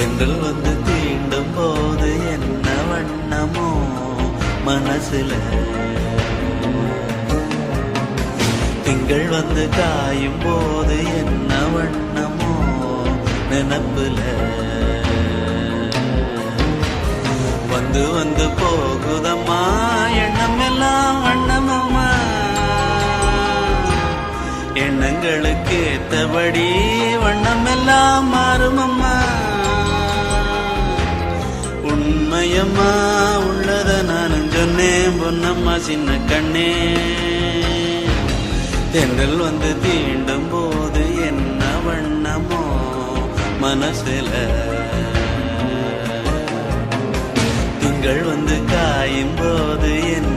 தென்றல் வந்து தீண்டும் போது என்ன வண்ணமோ மனசுல, திங்கள் வந்து காயும் போது என்ன வண்ணமோ நினப்புல, வந்து வந்து போகுதம்மா எண்ணம் எல்லாம் வண்ணமம்மா, எண்ணங்களுக்கு ஏத்தபடி வண்ணம் எல்லாம் மாறுமம்மா. உண்மையம்மா உள்ளத நானும் சொன்னேன் பொன்னம்மா சின்ன கண்ணே, தென்றல் வந்து தீண்டும் போது என்ன வண்ணமோ மனசுல, திங்கள் வந்து காயும் போது என்ன